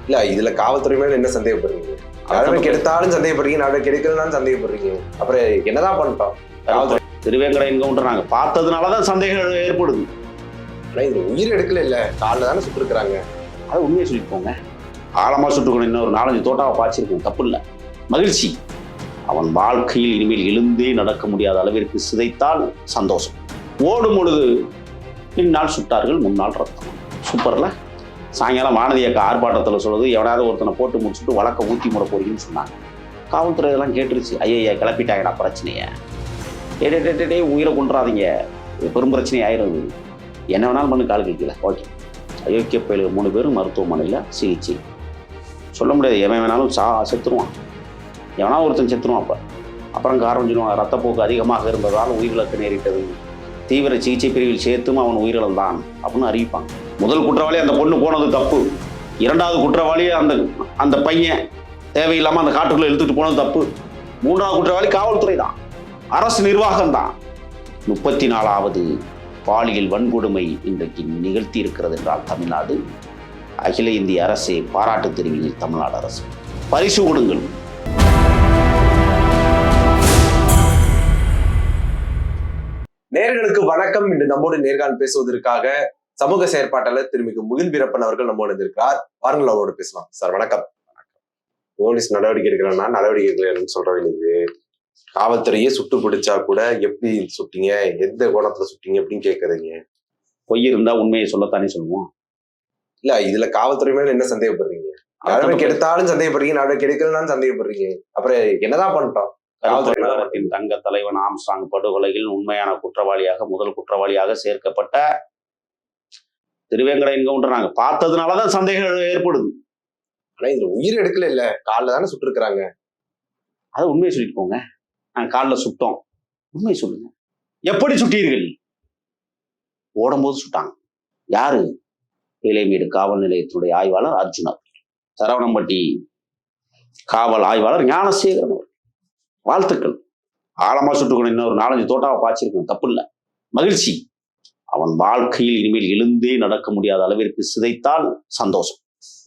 இல்ல இதுல காவல்துறை மேல என்ன சந்தேகப்படுறீங்க? நடவடிக்கை எடுத்தாலும் சந்தேகப்படுறீங்க, நடவடிக்கை எடுக்கலனாலும் சந்தேகப்படுறீங்க. அப்புறம் என்னதான் பண்ணிட்டோம்? காவல்துறை திருவேங்கட என்கவுண்டர் நாங்க பார்த்ததுனாலதான் சந்தேகம் ஏற்படுது. ஆனா இது உயிர் எடுக்கல இல்ல, காலில் தானே சுட்டுருக்குறாங்க. அது உண்மையை சொல்லிட்டு போங்க. ஆழமா சுட்டுக்கணும். இன்னும் ஒரு 4-5 தோட்டாவை பாய்ச்சிருக்கோம், தப்பு இல்லை. மகிழ்ச்சி. அவன் வாழ்க்கையில் இனிமேல் எழுந்தே நடக்க முடியாத அளவிற்கு சிதைத்தால் சந்தோஷம். ஓடும் பொழுது பின்னால் சுட்டார்கள், முன்னால் ரத்தம். சூப்பர்ல. சாயங்காலம் வானதி அக்கா ஆர்ப்பாட்டத்தில் சொல்லுது, எவனாவது ஒருத்தனை போட்டு முடிச்சுட்டு வழக்க ஊற்றி முட போறீங்கன்னு சொன்னாங்க. காவல்துறை இதெல்லாம் கேட்டுருச்சு. ஐயா கிளப்பிட்டாங்கடா பிரச்சனைய. டே உயிரை கொண்டுறாதீங்க, பெரும் பிரச்சனை ஆயிடுது. என்ன வேணாலும் பண்ணு, கால் கழிக்கல. ஓகே. அயோக்கிய பயிலுக்கு 3 பேரும் மருத்துவமனையில் சிகிச்சை. சொல்ல முடியாது, எவன் வேணாலும் செத்துருவான். எவனா ஒருத்தன் செத்துருவான். அப்புறம் காரணம் சொல்லுவான், ரத்தப்போக்கு அதிகமாக இருந்ததால் உயிரிழக்க நேரிட்டது, தீவிர சிகிச்சை பிரிவில் சேர்த்தும் அவன் உயிரிழந்தான் அப்படின்னு அறிவிப்பாங்க. முதல் குற்றவாளி அந்த பொண்ணு போனது தப்பு. 2வது குற்றவாளி அந்த பையன் தேவையில்லாமல் அந்த காட்டுக்குள்ள இழுத்துட்டு போனது தப்பு. 3வது குற்றவாளி காவல்துறை தான், அரசு நிர்வாகம் தான். 34வது பாலியல் வன்கொடுமை இன்றைக்கு நிகழ்த்தி இருக்கிறது என்றால் தமிழ்நாடு. அகில இந்திய அரசே பாராட்டு தெரிவிங்கள். தமிழ்நாடு அரசு பரிசு கொடுங்கள். நேயர்களுக்கு வணக்கம். இன்று நம்மோடு நேர்காணல் பேசுவதற்காக சமூக செயற்பாட்டாளர் திருமிகு முகில் வீரப்பன் அவர்கள் நம்மோடு இருக்கிறார். வாருங்கள், அவரோடு பேசலாம். சார் வணக்கம். போலீஸ் நடவடிக்கை எடுக்கிறேன்னா நடவடிக்கை எடுக்கலன்னு சொல்ற வேண்டியது, காவல்துறையே சுட்டு பிடிச்சா கூட எப்படி சுட்டீங்க, எந்த கோணத்துல சுட்டீங்க அப்படின்னு கேட்கறீங்க. பொய் இருந்தா உண்மையை சொல்லத்தானே சொல்லுவோம். இல்ல இதுல காவல்துறை மேல என்ன சந்தேகப்படுறீங்க? நடவடிக்கை எடுத்தாலும் சந்தேகப்படுறீங்க, நடவடிக்கை எடுக்கலனாலும் சந்தேகப்படுறீங்க. அப்புறம் என்னதான் பண்ணிட்டோம்? நகரத்தின் தங்க தலைவன் ஆம்ஸ்ட்ராங் படுகொலையில் உண்மையான குற்றவாளியாக, முதல் குற்றவாளியாக சேர்க்கப்பட்ட திருவேங்கட என்கவுண்டர் நாங்க பார்த்ததுனாலதான் சந்தேகம் ஏற்படுது. ஆனா இதுல உயிர் எடுக்கல இல்ல, காலில் தானே சுட்டுருக்குறாங்க. அது உண்மையை சொல்லிட்டு போங்க. நாங்கள் காலில் சுட்டோம், உண்மையை சொல்லுங்க. எப்படி சுட்டீர்கள்? ஓடும்போது சுட்டாங்க. யாரு? இளைமேடு காவல் நிலையத்துடைய ஆய்வாளர் அர்ஜுனர், சரவணம்பட்டி காவல் ஆய்வாளர் ஞானசேகரன் அவர். வாழ்த்துக்கள். ஆழமா சுட்டுக்கணும். இன்னும் ஒரு 4-5 தோட்டாவை பாய்ச்சிருக்கோம், தப்பு இல்லை. மகிழ்ச்சி. அவன் வாழ்க்கையில் இனிமேல் எழுந்தே நடக்க முடியாத அளவிற்கு சிதைத்தால் சந்தோஷம்.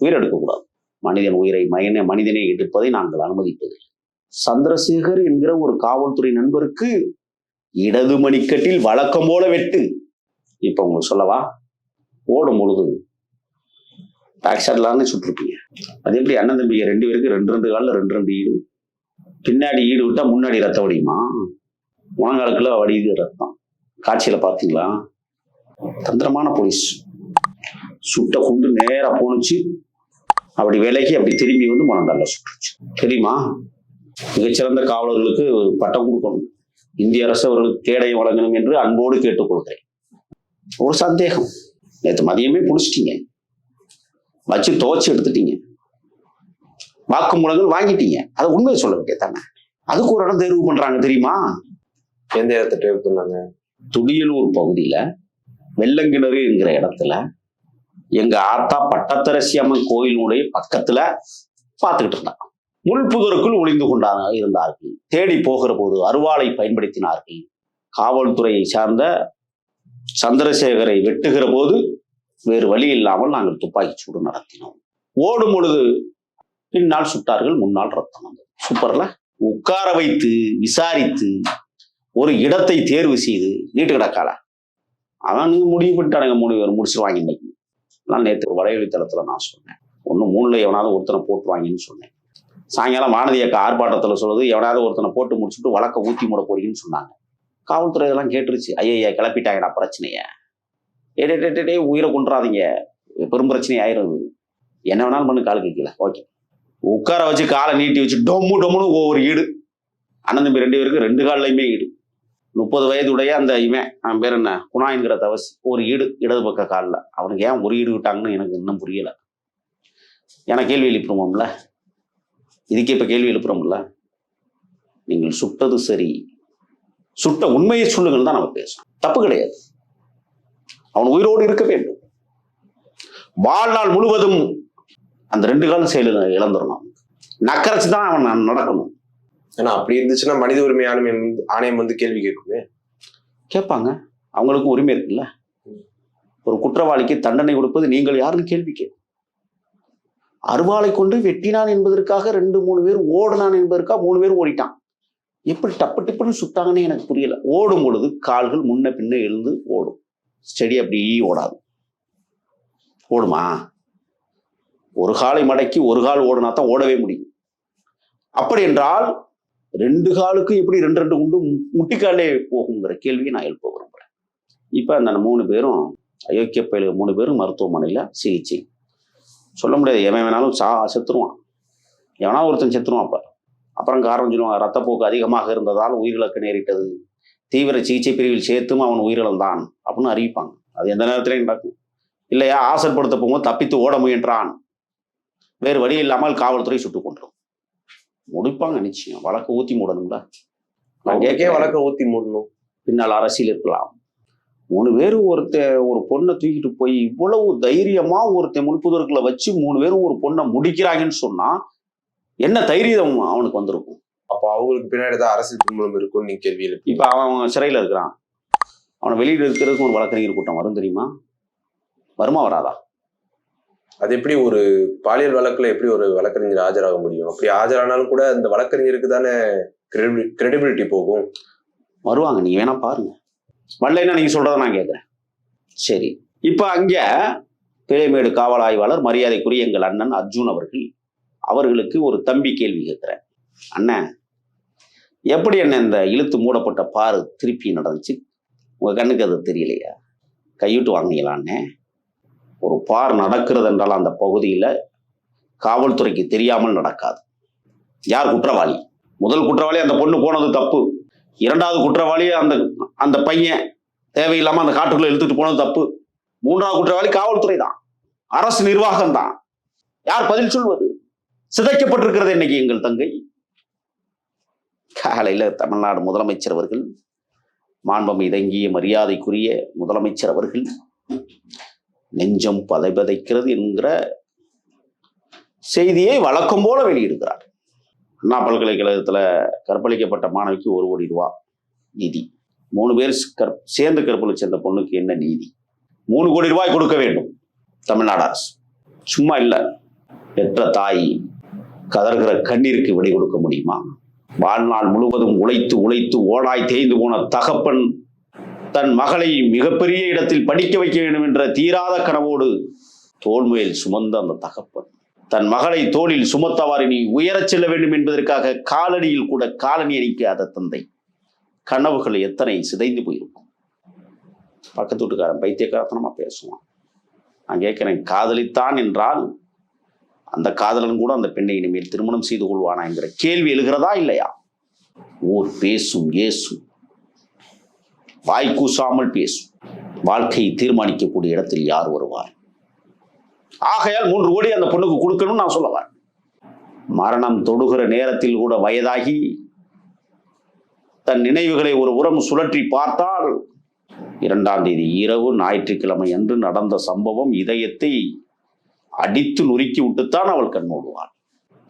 உயிரெடுக்கக்கூடாது. மனிதன் உயிரை மனிதனை எடுப்பதை நாங்கள் அனுமதிப்பதில்லை. சந்திரசேகர் என்கிற ஒரு காவல்துறை நண்பருக்கு இடது மணிக்கட்டில் வழக்கம் போல வெட்டு. இப்ப உங்களுக்கு சொல்லவா? ஓடும் பொழுது பேக் ஷாட்லான்னு சுட்டிருப்பீங்க. அது எப்படி அண்ணன் தம்பிங்க 2 பேருக்கு 2 காலில் 2 ஈடு. பின்னாடி ஈடு விட்டா முன்னாடி ரத்தம் வடியுமா? முழங்காலுக்குள்ள வடியுது ரத்தம். காட்சியில பாத்தீங்களா? தந்திரமான போலீஸ். சுட்ட குண்டு நேரா போனுச்சு, அப்படி விலகி அப்படி திரும்பி வந்து முழங்கால சுட்டுருச்சு. தெரியுமா? மிகச்சிறந்த காவலர்களுக்கு பட்டம் கொடுக்கணும். இந்திய அரசு அவர்களுக்கு கேடயம் வழங்கணும் என்று அன்போடு கேட்டுக்கொள்கிறேன். ஒரு சந்தேகம், நேற்று மதியமே பிடிச்சிட்டீங்க, வச்சு துவச்சி எடுத்துட்டீங்க, வாக்குமூலங்கள் வாங்கிட்டீங்க. அதை உண்மையை சொல்ல வேண்டியதானே. அதுக்கு ஒரு இடம் தேர்வு பண்றாங்க தெரியுமா? எந்த இடத்த தேர்வு பண்ணாங்க? துடியலூர் பகுதியில வெள்ளங்கிணறு என்கிற இடத்துல எங்க ஆத்தா பட்டத்தரசி அம்மன் கோயிலுடைய பக்கத்துல பார்த்துக்கிட்டு இருந்தாங்க. முள்புதருக்குள் ஒளிந்து இருந்தார்கள். தேடி போகிற போது அருவாளை பயன்படுத்தினார்கள். காவல்துறையை சார்ந்த சந்திரசேகரை வெட்டுகிற போது வேறு வழி இல்லாமல் நாங்கள் துப்பாக்கி சூடு நடத்தினோம். ஓடும் பொழுது பின்னால் சுட்டார்கள், முன்னால் ரத்தம் வந்தது. சூப்பர்ல. உட்கார வைத்து விசாரித்து ஒரு இடத்தை தேர்வு செய்து நீட்டு கிடக்கால அவன் முடிவு பண்ணிட்டானுங்க. முடிச்சிருவாங்க இன்னைக்கு. நான் நேற்று வலைவழித்தளத்துல நான் சொன்னேன், 1-3 எவனாவது ஒருத்தனை போட்டுருவாங்கன்னு சொன்னேன். சாயங்காலம் வானதி அக்கா ஆர்ப்பாட்டத்தில் சொல்லுது, எவனாவது ஒருத்தனை போட்டு முடிச்சுட்டு வழக்க ஊற்றி முட போறீங்கன்னு சொன்னாங்க. காவல்துறை இதெல்லாம் கேட்டுருச்சு. ஐயா கிளப்பிட்டாங்கடா பிரச்சனைய. டே உயிரை கொண்டுறாதீங்க, பெரும் பிரச்சனை ஆயிடுது. என்ன வேணாலும் பண்ணு, கால் கழிக்கல. ஓகே. உட்கார வச்சு காலை நீட்டி வச்சு டொம்முன்னு ஒவ்வொரு ஈடு. அண்ணன் தம்பி 2 பேருக்கு 2 காலிலையுமே ஈடு. 30 வயதுடைய அந்த அவன் பேர் என்ன, குணா என்கிற தவசி, ஒரு ஈடு இடது பக்க காலில். அவனுக்கு ஏன் ஒரு ஈடு விட்டாங்கன்னு எனக்கு இன்னும் புரியல. எனக்கு கேள்வி எழுப்புறோம்ல, இதுக்கே இப்ப கேள்வி எழுப்புறோம்ல. நீங்கள் சுட்டது சரி, சுட்ட உண்மையை சொல்லுங்கள் தான் நம்ம பேசணும், தப்பு கிடையாது. அவன் உயிரோடு இருக்க வேண்டும். வாழ்நாள் முழுவதும் அந்த 2 காலம் செயல் இழந்துடணும். நக்கரைச்சு தான் அவன் நடக்கணும். ஏன்னா அப்படி இருந்துச்சுன்னா மனித உரிமை ஆணையம் வந்து கேள்வி கேட்குமே. கேட்பாங்க, அவங்களுக்கு உரிமை இருக்குல்ல. ஒரு குற்றவாளிக்கு தண்டனை கொடுப்பது நீங்கள் யாருன்னு கேள்வி கேட்கும். அருவாளை கொண்டு வெட்டினான் என்பதற்காக 2-3 பேர் ஓடினான் என்பதற்காக 3 பேர் ஓடிட்டான். எப்படி டப்பு டிப்புன்னு சுட்டாங்கன்னு எனக்கு புரியல. ஓடும் பொழுது கால்கள் முன்ன பின்ன எழுந்து ஓடும். செடி அப்படி ஓடாது. ஓடுமா? ஒரு காலை மடக்கி ஒரு கால் ஓடுனா தான் ஓடவே முடியும். அப்படி என்றால் 2 காலுக்கு எப்படி 2 குண்டு முட்டிக்காலே போகுங்கிற கேள்வியை நான் எழுப்ப விரும்புகிறேன். இப்போ அந்த 3 பேரும் அயோக்கிய பயலுக்கு 3 பேரும் மருத்துவமனையில் சிகிச்சை. சொல்ல முடியாது, எவன் வேணாலும் செத்துருவான். எவனா ஒருத்தன் செத்துருவான். அப்புறம் காரணம் சொல்லுவாங்க, ரத்தப்போக்கு அதிகமாக இருந்ததால் உயிரிழக்க நேரிட்டது, தீவிர சிகிச்சை பிரிவில் சேர்த்தும் அவன் உயிரிழந்தான் அப்படின்னு அறிவிப்பாங்க. அது எந்த நேரத்திலையும் நடக்கும். இல்லையா, ஆசைப்படுத்த போகும்போது தப்பித்து ஓட முயன்றான், வேறு வழி இல்லாமல் காவல்துறை சுட்டுக் கொண்டோம் முடிப்பாங்க. நிச்சயம் வழக்கு ஊத்தி மூடணும்ல. வழக்க ஊத்தி மூடணும். பின்னால் அரசியல் இருக்கலாம். 3 பேர் ஒரு பொண்ணை தூக்கிட்டு போய் இவ்வளவு தைரியமா ஒருத்தன் முன்புதற்குள்ள வச்சு 3 பேரும் ஒரு பொண்ணை முடிக்கிறாங்கன்னு சொன்னா என்ன தைரியம் அவனுக்கு வந்திருக்கும்? அப்போ அவங்களுக்கு பின்னாடி தான் அரசியல் பின்புலம் இருக்கும்னு நீங்க கேள்வி எழுப்பி. இப்ப அவன் சிறையில இருக்கிறான், அவனை வெளியில இருக்கிறதுக்கு ஒரு வழக்கறிஞர் கூட்டம் வரும் தெரியுமா? வருமா வராதா? அது எப்படி ஒரு பாலியல் வழக்குல எப்படி ஒரு வழக்கறிஞர் ஆஜராக முடியும்? அப்படி ஆஜரானாலும் கூட அந்த வழக்கறிஞருக்கு தானே கிரெடிபிலிட்டி போகும். வருவாங்க, நீங்க வேணா பாருங்க. வரலைன்னா நீங்க சொல்றத நான் கேட்கிறேன். சரி, இப்ப அங்க பிழைமேடு காவல் ஆய்வாளர் மரியாதைக்குரிய எங்கள் அண்ணன் அர்ஜுன் அவர்களுக்கு ஒரு தம்பி கேள்வி கேட்கிறேன். அண்ணன், எப்படி என்ன இந்த இழுத்து மூடப்பட்ட பாரு திருப்பி நடந்துச்சு? உங்க கண்ணுக்கு அது தெரியலையா? கைவிட்டு வாங்கினீங்களான்னு. ஒரு பார் நடக்கிறது என்றால் அந்த பகுதியில் காவல்துறைக்கு தெரியாமல் நடக்காது. யார் குற்றவாளி? முதல் குற்றவாளி அந்த பொண்ணு போனது தப்பு. 2வது குற்றவாளி அந்த பையன் தேவையில்லாம அந்த காட்டுக்குள்ள இழுத்துட்டு போனது தப்பு. 3வது குற்றவாளி காவல்துறை தான், அரசு நிர்வாகம் தான். யார் பதில் சொல்வது? சிதைக்கப்பட்டிருக்கிறது இன்னைக்கு எங்கள் தங்கை. காலையில தமிழ்நாடு முதலமைச்சர் அவர்கள், மாண்பமை இதங்கிய மரியாதைக்குரிய முதலமைச்சர் அவர்கள் நெஞ்சம் பதைபதைக்கிறது என்கிற செய்தியை வழக்கம் போல வெளியிடுகிறார். அண்ணா பல்கலைக்கழகத்தில் கற்பழிக்கப்பட்ட மாணவிக்கு 1 கோடி ரூபாய் நிதி. 3 பேர் சேர்ந்து கற்பழிச்ச அந்த பொண்ணுக்கு என்ன நீதி? 3 கோடி ரூபாய் கொடுக்க வேண்டும் தமிழ்நாடு அரசு. சும்மா இல்லை, பெற்ற தாய் கதறுகிற கண்ணீருக்கு விடை கொடுக்க முடியுமா? வாழ்நாள் முழுவதும் உழைத்து உழைத்து ஓடாய் தேய்ந்து போன தகப்பன் தன் மகளை மிகப்பெரிய இடத்தில் படிக்க வைக்க வேண்டும் என்ற தீராத கனவோடு தோல்மையில் சுமந்த அந்த தகப்பன் தன் மகளை தோளில் சுமத்தவாறு நீ உயரச் செல்ல வேண்டும் என்பதற்காக காலடியில் கூட காலணி அணிக்காத தந்தை கனவுகள் எத்தனை சிதைந்து போயிருக்கும். பக்கத்து வீட்டுக்காரன் பைத்தியக்காரத்தனமா பேசுவான். நான் கேட்கிறேன், காதலித்தான் என்றால் அந்த காதலன் கூட அந்த பெண்ணை இனிமேல் திருமணம் செய்து கொள்வானா என்கிற கேள்வி எழுகிறதா இல்லையா? ஊர் பேசும் ஏசும், வாய் கூசாமல் பேசும். வாழ்க்கையை தீர்மானிக்கக்கூடிய இடத்தில் யார் வருவார்? ஆகையால் 3 கோடி அந்த பொண்ணுக்கு கொடுக்கணும்னு நான் சொல்லுவேன். மரணம் தொடுகிற நேரத்தில் கூட வயதாகி தன் நினைவுகளை ஒரு உரம் சுழற்றி பார்த்தால் 2ஆம் தேதி இரவு ஞாயிற்றுக்கிழமை அன்று நடந்த சம்பவம் இதயத்தை அடித்து நொறுக்கி விட்டுத்தான் அவள் கண்மூடுவாள்.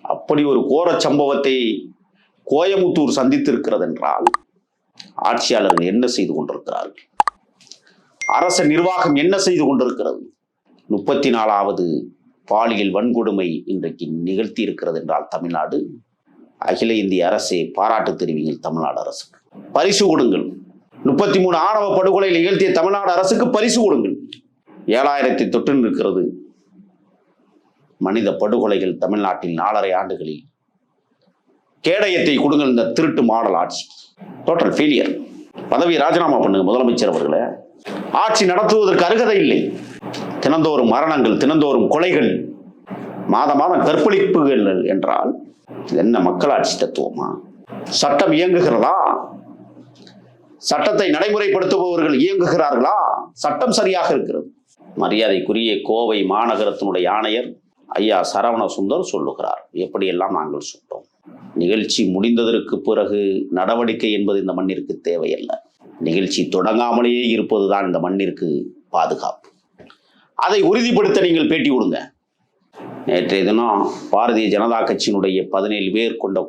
அப்படி ஒரு கோர சம்பவத்தை கோயமுத்தூர் சந்தித்திருக்கிறது என்றால் ஆட்சியாளர்கள் என்ன செய்து கொண்டிருக்கிறார்கள்? அரசு நிர்வாகம் என்ன செய்து கொண்டிருக்கிறது? 34வது பாலியல் வன்கொடுமை இன்றைக்கு நிகழ்த்தி இருக்கிறது என்றால் தமிழ்நாடு, அகில இந்திய அரசே பாராட்டு தெரிவிங்கள். தமிழ்நாடு அரசு பரிசு கொடுங்கள். 33 ஆணவ படுகொலை நிகழ்த்திய தமிழ்நாடு அரசுக்கு பரிசு கொடுங்கள். 7000 தொட்டு இருக்கிறது மனித படுகொலைகள் தமிழ்நாட்டில் 4.5 ஆண்டுகளில். கேடயத்தை கொடுங்கள். இந்த திருட்டு மாடல் ஆட்சி டோட்டல் ஃபெயிலியர். பதவி ராஜினாமா பண்ணுங்க முதலமைச்சர் அவர்களே. ஆட்சி நடத்துவதற்கு அருகதை இல்லை. தினந்தோறும் மரணங்கள், தினந்தோறும் கொலைகள், மாதம் கற்பழிப்புகள் என்றால் என்ன மக்களாட்சி தத்துவமா? சட்டம் இயங்குகிறதா? சட்டத்தை நடைமுறைப்படுத்துபவர்கள் இயங்குகிறார்களா? சட்டம் சரியாக இருக்கிறது. மரியாதைக்குரிய கோவை மாநகரத்தினுடைய ஆணையர் ஐயா சரவண சுந்தர் சொல்லுகிறார், எப்படியெல்லாம் நாங்கள் சுட்டோம். நிகழ்ச்சி முடிந்ததற்கு பிறகு நடவடிக்கை என்பது இந்த மண்ணிற்கு தேவையல்ல. நிகழ்ச்சி தொடங்காமலேயே இருப்பதுதான் இந்த மண்ணிற்கு பாதுகாப்பு. அதை உறுதிப்படுத்த நீங்கள் பேட்டி கொடுங்க. நேற்றைய தினம் பாரதிய ஜனதா கட்சியினுடைய 17 பேர் கொண்ட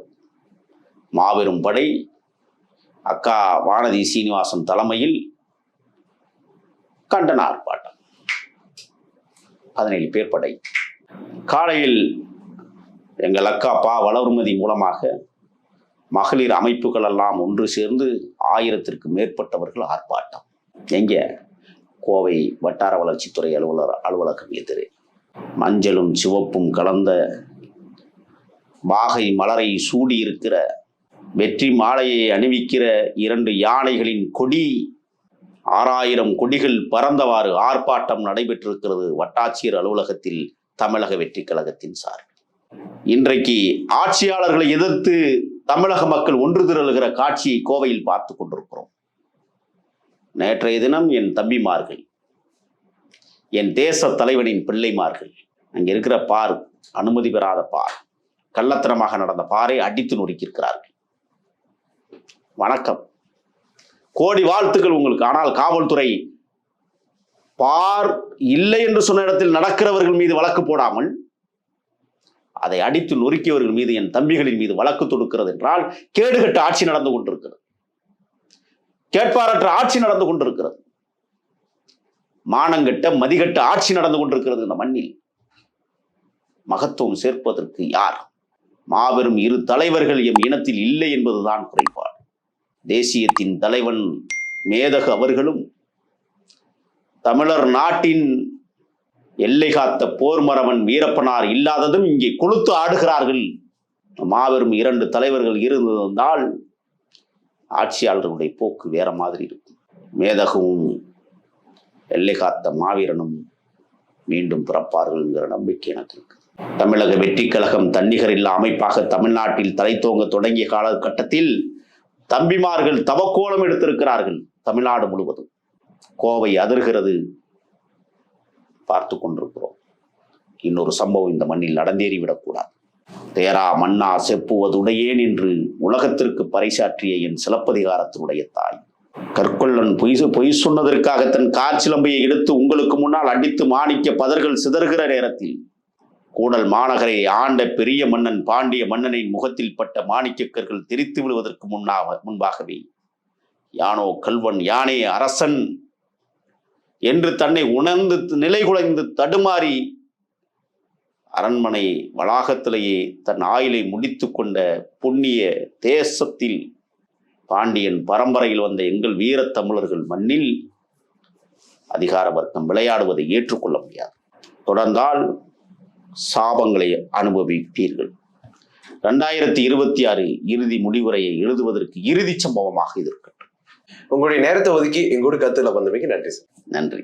மாபெரும் படை அக்கா வானதி சீனிவாசன் தலைமையில் கண்டன ஆர்ப்பாட்டம். 17 பேர் படை காலையில் எங்கள் அக்கா பா வளர்மதி மூலமாக மகளிர் அமைப்புகள் எல்லாம் ஒன்று சேர்ந்து 1000ற்கு மேற்பட்டவர்கள் ஆர்ப்பாட்டம். எங்க? கோவை வட்டார வளர்ச்சித்துறை அலுவலகம் எதிரே மஞ்சளும் சிவப்பும் கலந்த வாகை மலரை சூடியிருக்கிற வெற்றி மாலையை அணிவிக்கிற 2 யானைகளின் கொடி 6000 கொடிகள் பறந்தவாறு ஆர்ப்பாட்டம் நடைபெற்றிருக்கிறது வட்டாட்சியர் அலுவலகத்தில் தமிழக வெற்றி கழகத்தின் சார். இன்றைக்கு ஆட்சியாளர்களை எதிர்த்து தமிழக மக்கள் ஒன்று திரளுகிற காட்சியை கோவையில் பார்த்து கொண்டிருக்கிறோம். நேற்றைய தினம் என் தம்பிமார்கள், என் தேச தலைவனின் பிள்ளைமார்கள், அங்க இருக்கிற பார், அனுமதி பெறாத பார், கள்ளத்தனமாக நடந்த பாரை அடித்து நொறுக்கியிருக்கிறார்கள். வணக்கம், கோடி வாழ்த்துக்கள் உங்களுக்கு. ஆனால் காவல்துறை பார் இல்லை என்று சொன்ன இடத்தில் நடக்கிறவர்கள் மீது வழக்கு போடாமல் அதை அடித்து நொறுக்கியவர்கள் மீது, என் தம்பிகளின் மீது வழக்கு தொடுக்கிறது என்றால் கேடுகட்ட ஆட்சி நடந்து கொண்டிருக்கிறது. கேட்பாரற்ற ஆட்சி நடந்து கொண்டிருக்கிறது. மானங்கட்ட மதிகட்ட ஆட்சி நடந்து கொண்டிருக்கிறது. இந்த மண்ணில் மகத்துவம் சேர்ப்பதற்கு யார்? மாபெரும் 2 தலைவர்கள் எம் இனத்தில் இல்லை என்பதுதான் குறைபாடு. தேசியத்தின் தலைவன் மேதகு அவர்களும் தமிழர் நாட்டின் எல்லை காத்த போர் மரவன் வீரப்பனார் இல்லாததும் இங்கே கொளுத்து ஆடுகிறார்கள். மாபெரும் 2 தலைவர்கள் இருந்திருந்தால் ஆட்சியாளர்களுடைய போக்கு வேற மாதிரி இருக்கும். மேதகவும் எல்லை காத்த மாவீரனும் மீண்டும் பிறப்பார்கள் என்கிற நம்பிக்கை எனக்கு இருக்கு. தமிழக வெற்றி கழகம் தன்னிகர் இல்லா அமைப்பாக தமிழ்நாட்டில் தலைத்தோங்க தொடங்கிய காலகட்டத்தில் தம்பிமார்கள் தவக்கோலம் எடுத்திருக்கிறார்கள். தமிழ்நாடு முழுவதும் கோவை அதிர்கிறது, பார்த்து கொண்டிருக்கிறோம். இன்னொரு சம்பவம் இந்த மண்ணில் நடந்தேறிவிடக்கூடாது. தேரா மன்னா செப்புவதுடையேன் என்று உலகத்திற்கு பறைசாற்றிய என் சிலப்பதிகாரத்தினுடைய தாய் கற்கொள்ளன் பொய் சொன்னதற்காக தன் காற்சிலம்பையை எடுத்து உங்களுக்கு முன்னால் அடித்து மாணிக்க பதர்கள் சிதறுகிற நேரத்தில் கூடல் மாநகரை ஆண்ட பெரிய மன்னன் பாண்டிய மன்னனின் முகத்தில் பட்ட மாணிக்கக்கர்கள் தெரித்து விடுவதற்கு முன்பாகவே யானோ கல்வன், யானே அரசன் என்று தன்னை உணர்ந்து நிலைகுலைந்து தடுமாறி அரண்மனை வளாகத்திலேயே தன் ஆயுளை முடித்து கொண்ட புண்ணிய தேசத்தில் பாண்டியன் பரம்பரையில் வந்த எங்கள் வீரத்தமிழர்கள் மண்ணில் அதிகார வர்க்கம் விளையாடுவதை ஏற்றுக்கொள்ள முடியாது. தொடர்ந்தால் சாபங்களை அனுபவிப்பீர்கள். 2026 இறுதி முடிவுரையை எழுதுவதற்கு இறுதி சம்பவமாக இது இருக்கட்டும். உங்களுடைய நேரத்தை ஒதுக்கி எங்களோட கருத்துல வந்தமைக்கு நன்றி சார். நன்றி.